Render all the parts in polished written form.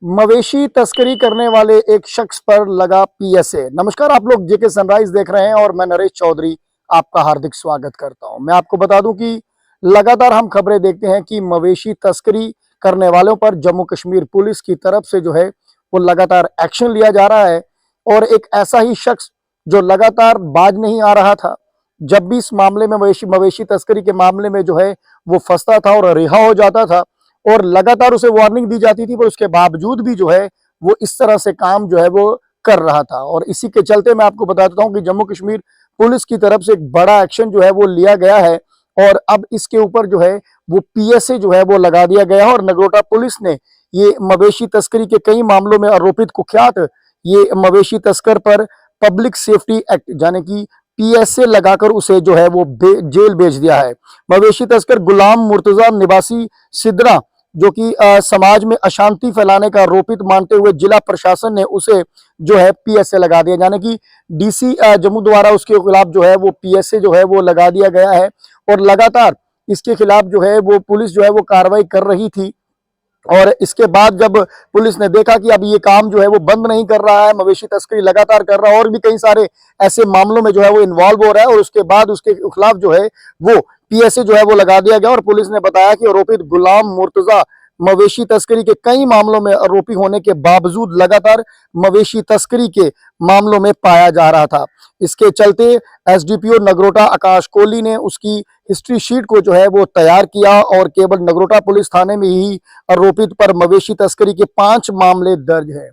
मवेशी तस्करी करने वाले एक शख्स पर लगा पीएसए। नमस्कार, आप लोग जेके सनराइज देख रहे हैं और मैं नरेश चौधरी आपका हार्दिक स्वागत करता हूं। मैं आपको बता दूं कि लगातार हम खबरें देखते हैं कि मवेशी तस्करी करने वालों पर जम्मू कश्मीर पुलिस की तरफ से जो है वो लगातार एक्शन लिया जा रहा है। और एक ऐसा ही शख्स जो लगातार बाज नहीं आ रहा था, जब भी इस मामले में मवेशी मवेशी तस्करी के मामले में जो है वो फंसता था और रिहा हो जाता था और लगातार उसे वार्निंग दी जाती थी, पर उसके बावजूद भी जो है वो इस तरह से काम जो है वो कर रहा था। और इसी के चलते मैं आपको बता देता हूं कि जम्मू कश्मीर पुलिस की तरफ से एक बड़ा एक्शन जो है वो लिया गया है और अब इसके ऊपर जो है वो पीएसए जो है वो लगा दिया गया है। और नगरोटा पुलिस ने ये मवेशी तस्करी के कई मामलों में आरोपित कुख्यात ये मवेशी तस्कर पर पब्लिक सेफ्टी एक्ट यानी कि पीएसए लगाकर उसे जो है वो जेल भेज दिया है। मवेशी तस्कर गुलाम मुर्तजा निवासी सिद्रा, जो कि समाज में अशांति फैलाने का आरोपित मानते हुए जिला प्रशासन ने उसे जो है पीएसए लगा दिया, यानी कि डीसी जम्मू द्वारा उसके खिलाफ जो है वो पीएसए जो है वो लगा दिया गया है। और लगातार इसके खिलाफ जो है वो पुलिस जो है वो कार्रवाई कर रही थी। और इसके बाद जब पुलिस ने देखा कि अब ये काम जो है वो बंद नहीं कर रहा है, मवेशी तस्करी लगातार कर रहा है और भी कई सारे ऐसे मामलों में जो है वो इन्वॉल्व हो रहा है, और उसके बाद उसके खिलाफ जो है वो पीएसए जो है वो लगा दिया गया। और पुलिस ने बताया कि आरोपित गुलाम मुर्तजा मवेशी तस्करी के कई मामलों में आरोपी होने के बावजूद लगातार मवेशी तस्करी के मामलों में पाया जा रहा था। इसके चलते एसडीपीओ नगरोटा आकाश कोहली ने उसकी हिस्ट्री शीट को जो है वो तैयार किया और केवल नगरोटा पुलिस थाने में ही आरोपित पर मवेशी तस्करी के 5 मामले दर्ज है।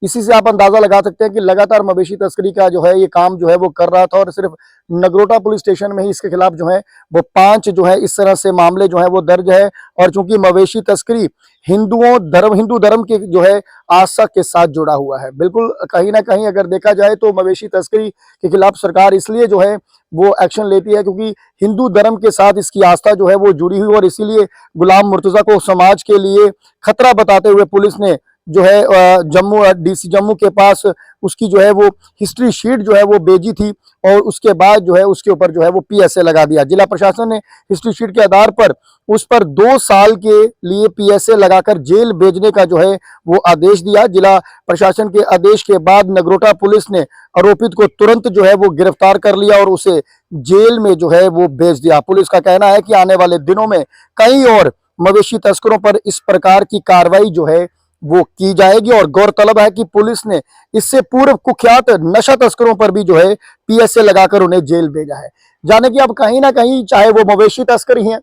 इसी से आप अंदाजा लगा सकते हैं कि लगातार मवेशी तस्करी का जो है ये काम जो है वो कर रहा था और सिर्फ नगरोटा पुलिस स्टेशन में ही इसके खिलाफ जो है वो 5 जो है इस तरह से मामले जो है वो दर्ज है। और चूंकि मवेशी तस्करी हिंदू धर्म के जो है आस्था के साथ जुड़ा हुआ है, बिल्कुल कहीं ना कहीं अगर देखा जाए तो मवेशी तस्करी के खिलाफ सरकार इसलिए जो है वो एक्शन लेती है क्योंकि हिंदू धर्म के साथ इसकी आस्था जो है वो जुड़ी हुई, और इसीलिए गुलाम मुर्तजा को समाज के लिए खतरा बताते हुए पुलिस ने जो है डीसी जम्मू के पास उसकी जो है वो हिस्ट्री शीट जो है वो भेजी थी और उसके बाद जो है उसके ऊपर जो है वो पीएसए लगा दिया। जिला प्रशासन ने हिस्ट्री शीट के आधार पर उस पर 2 साल के लिए पीएसए लगाकर जेल भेजने का जो है वो आदेश दिया। जिला प्रशासन के आदेश के बाद नगरोटा पुलिस ने आरोपित को तुरंत जो है वो गिरफ्तार कर लिया और उसे जेल में जो है वो भेज दिया। पुलिस का कहना है कि आने वाले दिनों में कई और मवेशी तस्करों पर इस प्रकार की कार्रवाई जो है वो की जाएगी। और गौरतलब है कि पुलिस ने इससे पूर्व कुख्यात नशा तस्करों पर भी जो है पीएसए लगाकर उन्हें जेल भेजा है। जाने कि अब कहीं ना कहीं चाहे वो मवेशी तस्कर ही हैं,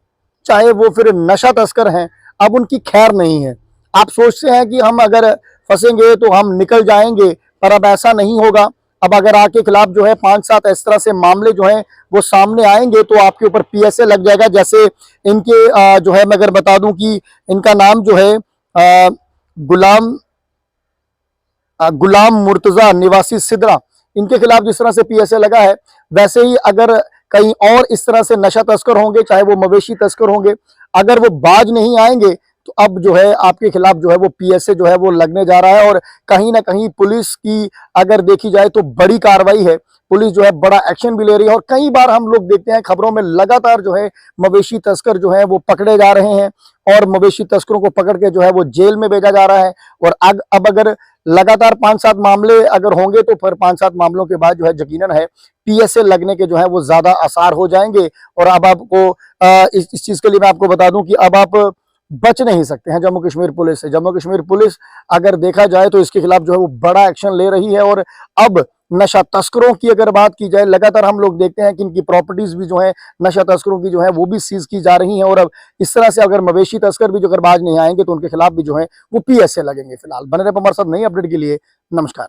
चाहे वो फिर नशा तस्कर हैं, अब उनकी खैर नहीं है। आप सोचते हैं कि हम अगर फंसेंगे तो हम निकल जाएंगे, पर अब ऐसा नहीं होगा। अब अगर आपके खिलाफ जो है 5-7 इस तरह से मामले जो हैं वो सामने आएंगे तो आपके ऊपर पीएसए लग जाएगा। जैसे इनके जो है मैं अगर बता दूं कि इनका नाम जो है गुलाम गुलाम मुर्तजा निवासी सिद्रा, इनके खिलाफ जिस तरह से पीएसए लगा है, वैसे ही अगर कहीं और इस तरह से नशा तस्कर होंगे, चाहे वो मवेशी तस्कर होंगे, अगर वो बाज नहीं आएंगे तो अब जो है आपके खिलाफ जो है वो पीएसए जो है वो लगने जा रहा है। और कहीं ना कहीं पुलिस की अगर देखी जाए तो बड़ी कार्रवाई है, पुलिस जो है बड़ा एक्शन भी ले रही है। और कई बार हम लोग देखते हैं खबरों में लगातार जो है मवेशी तस्कर जो है वो पकड़े जा रहे हैं और मवेशी तस्करों को पकड़ के जो है वो जेल में भेजा जा रहा है। और अब अगर लगातार 5-7 मामले अगर होंगे तो फिर 5-7 मामलों के बाद जो है यकीनन है पीएसए लगने के जो है वो ज्यादा आसार हो जाएंगे। और अब आपको इस चीज के लिए मैं आपको बता दूं कि अब आप बच नहीं सकते हैं जम्मू कश्मीर पुलिस से। जम्मू कश्मीर पुलिस अगर देखा जाए तो इसके खिलाफ जो है वो बड़ा एक्शन ले रही है। और अब नशा तस्करों की अगर बात की जाए, लगातार हम लोग देखते हैं कि इनकी प्रॉपर्टीज भी जो है नशा तस्करों की जो है वो भी सीज की जा रही हैं। और अब इस तरह से अगर मवेशी तस्कर भी जो अगर बाज नहीं आएंगे तो उनके खिलाफ भी जो है वो पीएसए लगेंगे। फिलहाल बने रहे हमारे साथ नई अपडेट के लिए। नमस्कार।